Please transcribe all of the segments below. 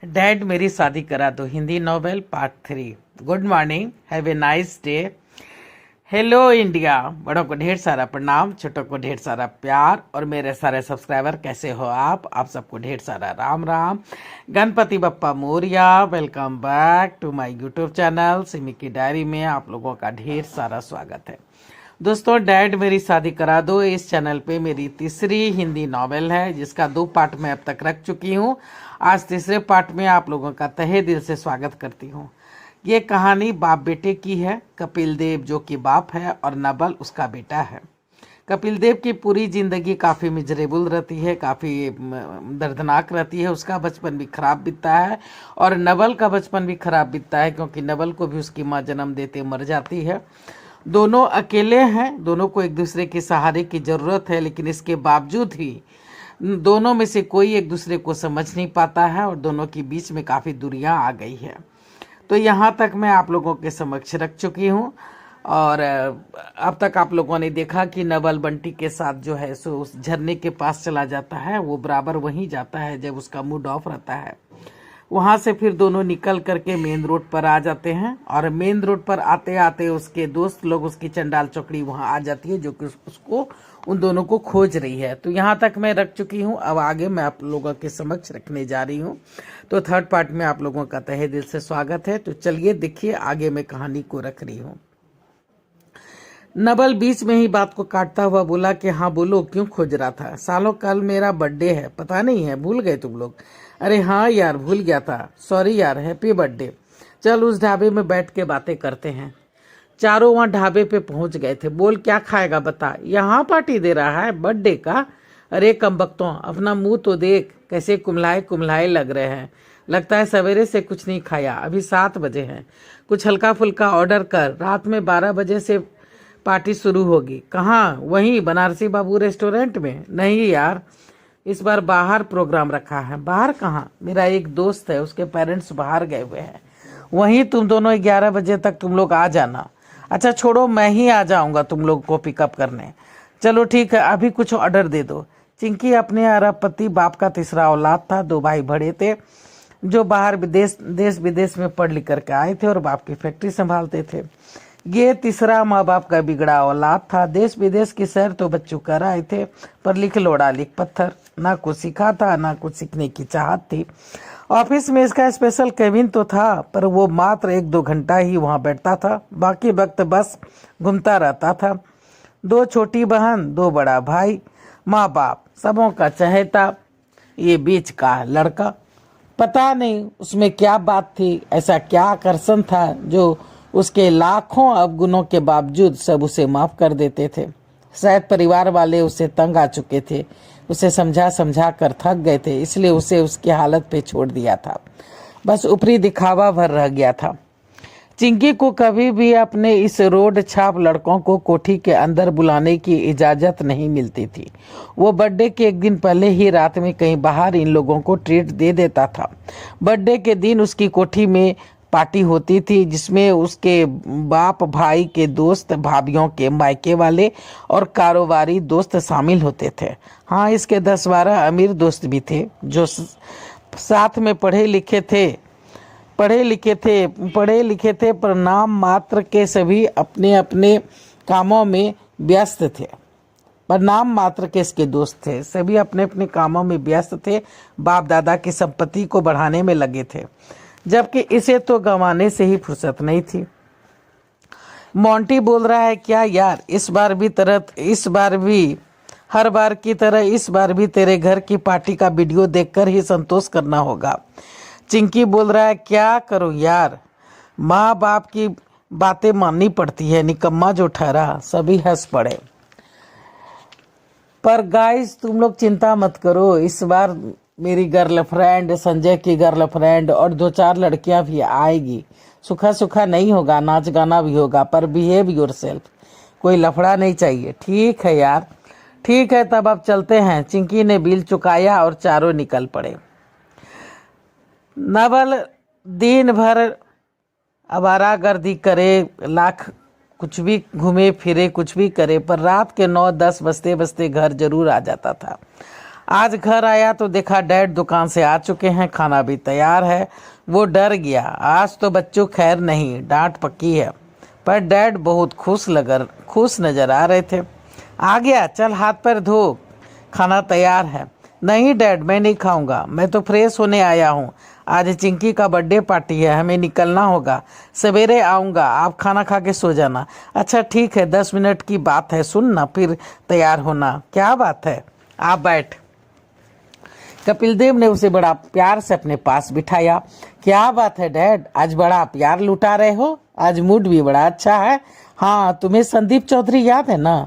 Dad मेरी शादी करा दो Hindi novel part 3। Good morning, have a nice day. Hello India. बड़ों को ढेर सारा प्रणाम, छोटों को ढेर सारा प्यार, और मेरे सारे सब्सक्राइबर कैसे हो आप सबको ढेर सारा Ram Ram. Ganpati Bappa Morya. Welcome back to my YouTube channel Simi की डायरी में आप लोगों का ढेर सारा स्वागत है। दोस्तों, डैड मेरी शादी करा दो इस चैनल पे मेरी तीसरी हिंदी नॉवेल है, जिसका 2 पार्ट मैं अब तक रख चुकी हूँ। आज तीसरे पार्ट में आप लोगों का तहे दिल से स्वागत करती हूँ। ये कहानी बाप बेटे की है। कपिल देव जो कि बाप है और नवल उसका बेटा है। कपिल देव की पूरी जिंदगी काफ़ी मिजरेबल रहती है, काफ़ी दर्दनाक रहती है। उसका बचपन भी खराब बीतता है और नवल का बचपन भी खराब बीतता है, क्योंकि नवल को भी उसकी माँ जन्म देते मर जाती है। दोनों अकेले हैं, दोनों को एक दूसरे के सहारे की ज़रूरत है, लेकिन इसके बावजूद ही दोनों में से कोई एक दूसरे को समझ नहीं पाता है और दोनों के बीच में काफ़ी दूरियां आ गई है। तो यहाँ तक मैं आप लोगों के समक्ष रख चुकी हूँ। और अब तक आप लोगों ने देखा कि नवल बंटी के साथ जो है सो उस झरने के पास चला जाता है। वो बराबर वहीं जाता है जब उसका मूड ऑफ रहता है। वहाँ से फिर दोनों निकल करके मेन रोड पर आ जाते हैं, और मेन रोड पर आते आते उसके दोस्त लोग, उसकी चंडाल चौकड़ी वहाँ आ जाती है, जो कि उसको उन दोनों को खोज रही है। तो यहाँ तक मैं रख चुकी हूँ। अब आगे मैं आप लोगों के समक्ष रखने जा रही हूँ। तो थर्ड पार्ट में आप लोगों का तहे दिल से स्वागत है। तो चलिए देखिए, आगे मैं कहानी को रख रही हूँ। नवल बीच में ही बात को काटता हुआ बोला कि हाँ बोलो, क्यों खोज रहा था? सालों कल मेरा बर्थडे है, पता नहीं है, भूल गए तुम लोग? अरे हाँ यार, भूल गया था, सॉरी यार, हैप्पी बर्थडे। चल उस ढाबे में बैठ के बातें करते हैं। चारों वहाँ ढाबे पे पहुंच गए थे। बोल क्या खाएगा बता? यहाँ पार्टी दे रहा है बर्थडे का? अरे कमबख्तों, अपना मुंह तो देख, कैसे कुम्हलाए कुम्हलाए लग रहे हैं। लगता है सवेरे से कुछ नहीं खाया, अभी 7 बजे हैं। कुछ हल्का फुल्का ऑर्डर कर, रात में 12 बजे से पार्टी शुरू होगी। कहाँ? वहीं बनारसी बाबू रेस्टोरेंट में? नहीं यार, इस बार बाहर प्रोग्राम रखा है। बाहर कहाँ? मेरा एक दोस्त है, उसके पेरेंट्स बाहर गए हुए हैं। वहीं तुम दोनों 11 बजे तक तुम लोग आ जाना। अच्छा छोड़ो, मैं ही आ जाऊंगा तुम लोग को पिकअप करने। चलो ठीक है, अभी कुछ ऑर्डर दे दो। चिंकी अपने अरबपति बाप का तीसरा औलाद था। 2 भाई बड़े थे जो बाहर देश विदेश में पढ़ लिख करके आए थे और बाप की फैक्ट्री संभालते थे। ये तीसरा माँ बाप का बिगड़ा औलाद था। देश विदेश की सैर तो बच्चों कर आए थे, पर लिख लोड़ा लिख पत्थर, ना कुछ सीखा था ना कुछ सीखने की चाहत थी। ऑफिस में इसका स्पेशल केबिन तो था, पर वो मात्र 1-2 घंटा ही वहाँ बैठता था, बाकी वक्त बस घूमता रहता था। 2 छोटी बहन, 2 बड़ा भाई, माँ बाप सबों का चहेता, ये बीच का लड़का। पता नहीं उसमें क्या बात थी, ऐसा क्या आकर्षण था जो उसके लाखों अवगुणों के बावजूद सब उसे माफ कर देते थे। शायद परिवार वाले उसे तंग आ चुके थे, उसे समझा समझा कर थक गए थे, इसलिए उसे उसकी हालत पे छोड़ दिया था। बस ऊपरी दिखावा भर रह गया था। चिंकी को कभी भी अपने इस रोड छाप लड़कों को कोठी के अंदर बुलाने की इजाजत नहीं मिलती थी। वो बर्थडे के एक दिन पहले ही रात में कहीं बाहर इन लोगों को ट्रीट दे देता था। बर्थडे के दिन उसकी कोठी में पार्टी होती थी, जिसमें उसके बाप भाई के दोस्त, भाभीियों के मायके वाले और कारोबारी दोस्त शामिल होते थे। हाँ, इसके 10-12 अमीर दोस्त भी थे जो साथ में पढ़े लिखे थे, पर नाम मात्र के सभी अपने अपने कामों में व्यस्त थे। पर नाम मात्र के इसके दोस्त थे, सभी अपने अपने कामों में व्यस्त थे, बाप दादा की संपत्ति को बढ़ाने में लगे थे, जबकि इसे तो गंवाने से ही फुर्सत नहीं थी। मोंटी बोल रहा है क्या यार, हर बार की तरह इस बार भी तेरे घर की पार्टी का वीडियो देखकर ही संतोष करना होगा। चिंकी बोल रहा है क्या करूं यार, माँ बाप की बातें माननी पड़ती है, निकम्मा जो ठहरा। सभी हंस पड़े। पर गाइस, तुम लोग चिंता मत करो, इस बार मेरी गर्लफ्रेंड, संजय की गर्लफ्रेंड और 2-4 लड़कियां भी आएगी। सुखा सुखा नहीं होगा, नाच गाना भी होगा, पर बिहेव योरसेल्फ, कोई लफड़ा नहीं चाहिए। ठीक है यार, ठीक है, तब अब चलते हैं। चिंकी ने बिल चुकाया और चारों निकल पड़े। नवल दिन भर आवारागर्दी करे, लाख कुछ भी घूमे फिरे, कुछ भी करे, पर रात के 9-10 बजते बजते घर जरूर आ जाता था। आज घर आया तो देखा डैड दुकान से आ चुके हैं, खाना भी तैयार है। वो डर गया। आज तो बच्चों खैर नहीं, डांट पक्की है। पर डैड बहुत खुश नजर आ रहे थे। आ गया, चल हाथ पैर धो, खाना तैयार है। नहीं डैड, मैं नहीं खाऊंगा, मैं तो फ्रेश होने आया हूँ। आज चिंकी का बर्थडे पार्टी है, हमें निकलना होगा। सवेरे आऊँगा, आप खाना खा के सो जाना। अच्छा ठीक है, 10 मिनट की बात है, सुन ना, फिर तैयार होना। क्या बात है, आप बैठ। कपिल देव ने उसे बड़ा प्यार से अपने पास बिठाया। क्या बात है डैड, आज बड़ा प्यार लुटा रहे हो, आज मूड भी बड़ा अच्छा है। हाँ, तुम्हें संदीप चौधरी याद है ना?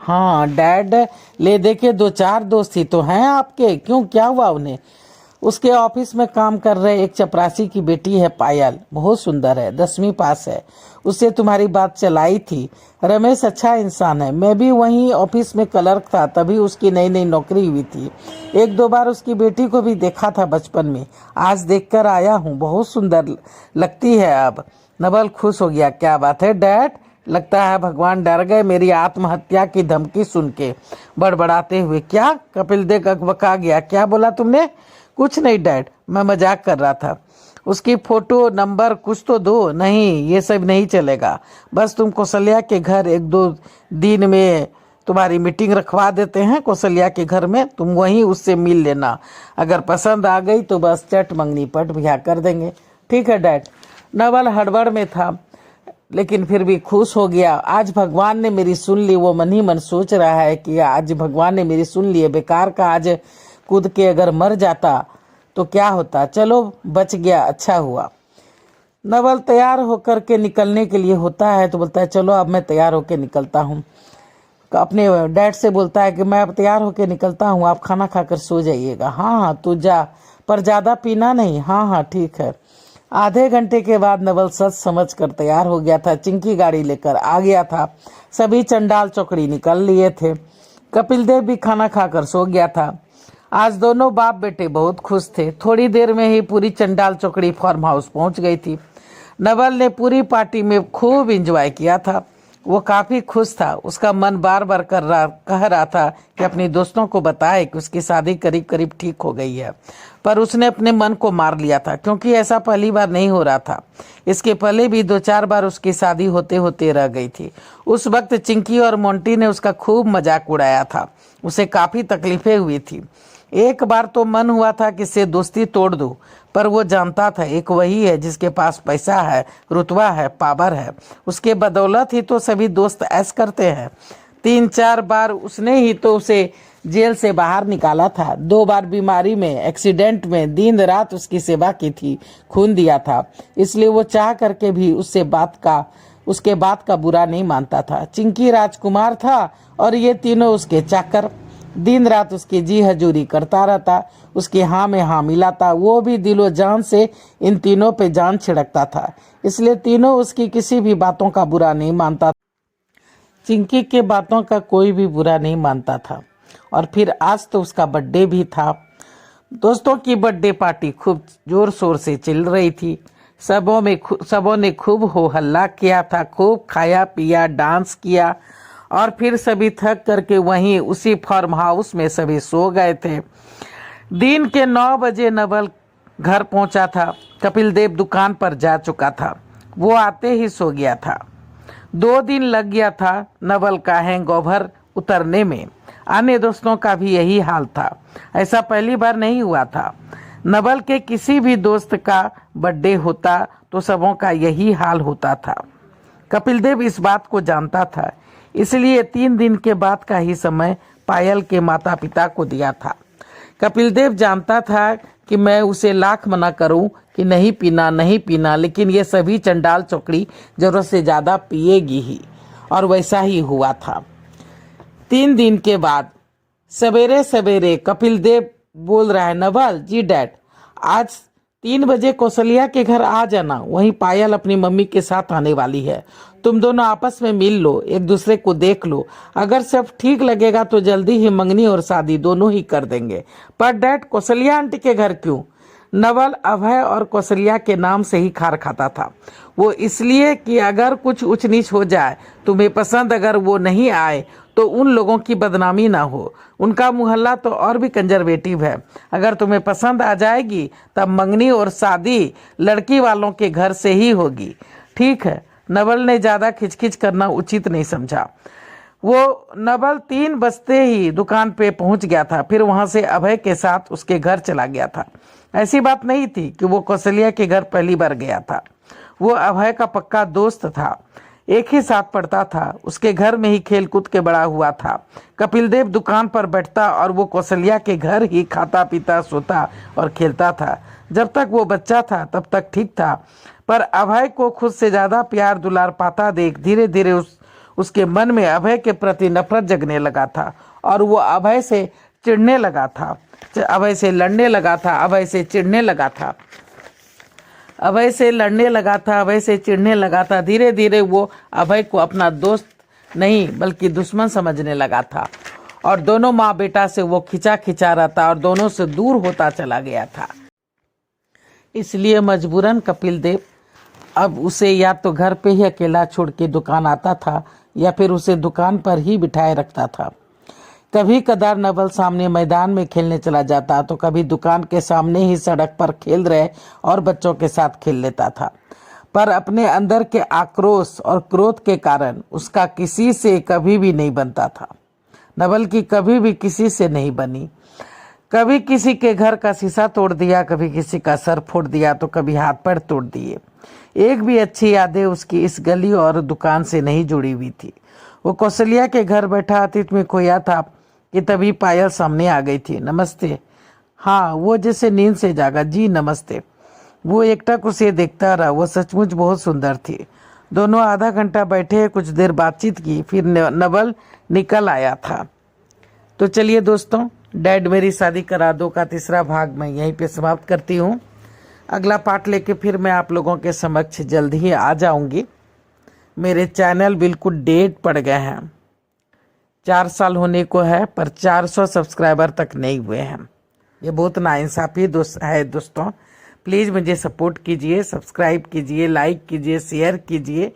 हाँ डैड, ले देखे 2-4 दोस्त ही तो हैं आपके, क्यों, क्या हुआ उन्हें? उसके ऑफिस में काम कर रहे एक चपरासी की बेटी है पायल, बहुत सुंदर है, 10वीं पास है। उससे तुम्हारी बात चलाई थी। रमेश अच्छा इंसान है, मैं भी वहीं ऑफिस में क्लर्क था, तभी उसकी नई नई नौकरी हुई थी। 1-2 बार उसकी बेटी को भी देखा था बचपन में, आज देखकर आया हूँ, बहुत सुंदर लगती है अब। नवल खुश हो गया। क्या बात है डैड, लगता है भगवान डर गए मेरी आत्महत्या की धमकी सुन के, बड़बड़ाते हुए। क्या? कपिल देव अकबका गया। क्या बोला तुमने? कुछ नहीं डैड, मैं मजाक कर रहा था। उसकी फोटो नंबर कुछ तो दो। नहीं, ये सब नहीं चलेगा। बस तुम कौशल्या के घर 1-2 दिन में तुम्हारी मीटिंग रखवा देते हैं कौशल्या के घर में, तुम वहीं उससे मिल लेना। अगर पसंद आ गई तो बस चट मंगनी पट ब्याह कर देंगे। ठीक है डैड। नवल हड़बड़ में था लेकिन फिर भी खुश हो गया। आज भगवान ने मेरी सुन ली। वो मन ही मन सोच रहा है कि आज भगवान ने मेरी सुन ली है, बेकार का आज कूद के अगर मर जाता तो क्या होता। चलो बच गया, अच्छा हुआ। नवल तैयार होकर के निकलने के लिए होता है तो बोलता है चलो अब मैं तैयार होकर निकलता हूँ। अपने डैड से बोलता है कि मैं अब तैयार होकर निकलता हूँ, आप खाना खाकर सो जाइएगा। हाँ हाँ तू जा, पर ज्यादा पीना नहीं। हाँ हाँ ठीक है। आधे घंटे के बाद नवल सच समझ कर तैयार हो गया था। चिंकी गाड़ी लेकर आ गया था। सभी चंडाल चौकड़ी निकल लिए थे। कपिल देव भी खाना खाकर सो गया था। आज दोनों बाप बेटे बहुत खुश थे। थोड़ी देर में ही पूरी चंडाल चौकड़ी फार्म हाउस पहुंच गई थी। नवल ने पूरी पार्टी में खूब एंजॉय किया था। वो काफी खुश था। उसका मन बार बार कह रहा था कि अपने दोस्तों को बताए कि उसकी शादी करीब करीब ठीक हो गई है, पर उसने अपने मन को मार लिया था क्योंकि ऐसा पहली बार नहीं हो रहा था। इसके पहले भी 2-4 बार उसकी शादी होते होते रह गई थी। उस वक्त चिंकी और मोंटी ने उसका खूब मजाक उड़ाया था। उसे काफी तकलीफें हुई थी। एक बार तो मन हुआ था कि इससे दोस्ती तोड़ दूं, पर वो जानता था एक वही है जिसके पास पैसा है, रुतबा है, पावर है। उसके बदौलत ही तो सभी दोस्त ऐश करते हैं। 3-4 बार उसने ही तो उसे जेल से बाहर निकाला था। 2 बार बीमारी में, एक्सीडेंट में दिन रात उसकी सेवा की थी, खून दिया था। इसलिए वो चाह करके भी उसके बात का बुरा नहीं मानता था। चिंकी राजकुमार था और ये तीनों उसके चाकर। दिन रात उसकी जी हजूरी करता रहता, उसकी हाँ में हाँ मिलाता। वो भी दिलो जान से इन तीनों पे जान छिड़कता था, इसलिए तीनों उसकी किसी भी बातों का बुरा नहीं मानता। चिंकी के बातों का कोई भी बुरा नहीं मानता था। और फिर आज तो उसका बर्थडे भी था। दोस्तों की बर्थडे पार्टी खूब जोर शोर से चल रही थी। सबों ने खूब हो हल्ला किया था, खूब खाया पिया, डांस किया और फिर सभी थक करके वहीं उसी फार्म हाउस में सभी सो गए थे। दिन के 9 बजे नवल घर पहुंचा था। कपिल देव दुकान पर जा चुका था। वो आते ही सो गया था। 2 दिन लग गया था नवल का हैंगओवर उतरने में। अन्य दोस्तों का भी यही हाल था। ऐसा पहली बार नहीं हुआ था। नवल के किसी भी दोस्त का बर्थडे होता तो सबों का यही हाल होता था। कपिल देव इस बात को जानता था, इसलिए 3 दिन के बाद का ही समय पायल के माता पिता को दिया था। कपिल देव जानता था कि मैं उसे लाख मना करूं कि नहीं पीना, लेकिन ये सभी चंडाल चौकड़ी जरूरत से ज्यादा पिएगी ही, और वैसा ही हुआ था। 3 दिन के बाद सवेरे सवेरे कपिल देव बोल रहा है, नवल जी डैड, आज 3 बजे कौशल्या के घर आ जाना, वहीं पायल अपनी मम्मी के साथ आने वाली है। तुम दोनों आपस में मिल लो, एक दूसरे को देख लो। अगर सब ठीक लगेगा तो जल्दी ही मंगनी और शादी दोनों ही कर देंगे। पर डैड, कौशल्या आंटी के घर क्यों? नवल अभय और कौशल्या के नाम से ही खार खाता था। वो इसलिए कि अगर कुछ ऊंच नीच हो जाए, तुम्हें पसंद अगर वो नहीं आए तो उन लोगों की बदनामी ना हो। उनका मोहल्ला तो और भी कंजर्वेटिव है। अगर तुम्हें पसंद आ जाएगी तब मंगनी और शादी लड़की वालों के घर से ही होगी। ठीक है। नवल ने ज़्यादा खिचखिच करना उचित नहीं समझा। वो नवल 3 बजते ही दुकान पे पहुंच गया था, फिर वहां से अभय के साथ उसके घर चला गया था। ऐसी बात नहीं थी कि वो कौशल्या के घर पहली बार गया था। वो अभय का पक्का दोस्त था, एक ही साथ पढ़ता था, उसके घर में ही खेल कूद के बड़ा हुआ था। कपिल देव दुकान पर बैठता और वो कौशल्या के घर ही खाता पीता सोता और खेलता था। जब तक वो बच्चा था तब तक ठीक था, पर अभय को खुद से ज्यादा प्यार दुलार पाता देख धीरे धीरे उसके मन में अभय के प्रति नफरत जगने लगा था और वो अभय से चिढ़ने लगा था, अभय से लड़ने लगा था, अभय से चिढ़ने लगा था, अभय से लड़ने लगा था, अभय से चिढ़ने लगा था। धीरे धीरे वो अभय को अपना दोस्त नहीं बल्कि दुश्मन समझने लगा था और दोनों माँ बेटा से वो खिंचा खिंचा रहता और दोनों से दूर होता चला गया था। इसलिए मजबूरन कपिल देव अब उसे या तो घर पे ही अकेला छोड़ के दुकान आता था या फिर उसे दुकान पर ही बिठाए रखता था। कभी कदार नवल सामने मैदान में खेलने चला जाता तो कभी दुकान के सामने ही सड़क पर खेल रहे और बच्चों के साथ खेल लेता था, पर अपने अंदर के आक्रोश और क्रोध के कारण उसका किसी से कभी भी नहीं बनता था। नवल की कभी भी किसी से नहीं बनी। कभी किसी के घर का शीशा तोड़ दिया, कभी किसी का सर फोड़ दिया तो कभी हाथ पैर तोड़ दिए। एक भी अच्छी यादें उसकी इस गली और दुकान से नहीं जुड़ी हुई थी। वो कौशल्या के घर बैठा अतीत में खोया था कि तभी पायल सामने आ गई थी। नमस्ते। हाँ, वो जैसे नींद से जागा। जी नमस्ते। वो एकटक उसे देखता रहा। वो सचमुच बहुत सुंदर थी। दोनों आधा घंटा बैठे, कुछ देर बातचीत की, फिर नवल निकल आया था। तो चलिए दोस्तों, डैड मेरी शादी करा दो का 3रा भाग मैं यहीं पे समाप्त करती हूँ। अगला पार्ट लेके फिर मैं आप लोगों के समक्ष जल्द ही आ जाऊंगी। मेरे चैनल बिल्कुल डेट पड़ गए हैं, 4 साल होने को है, पर 400 सब्सक्राइबर तक नहीं हुए हैं। ये बहुत नाइंसाफी है दोस्तों। प्लीज़ मुझे सपोर्ट कीजिए, सब्सक्राइब कीजिए, लाइक कीजिए, शेयर कीजिए,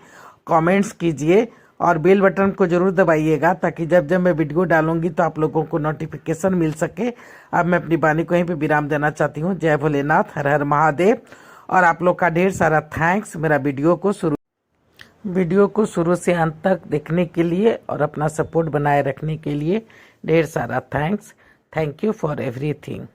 कमेंट्स कीजिए और बेल बटन को जरूर दबाइएगा ताकि जब जब मैं वीडियो डालूंगी तो आप लोगों को नोटिफिकेशन मिल सके। अब मैं अपनी वाणी को यहीं पे विराम देना चाहती हूँ। जय भोलेनाथ, हर हर महादेव। और आप लोग का ढेर सारा थैंक्स मेरा वीडियो को शुरू से अंत तक देखने के लिए और अपना सपोर्ट बनाए रखने के लिए ढेर सारा thanks. Thank you for everything.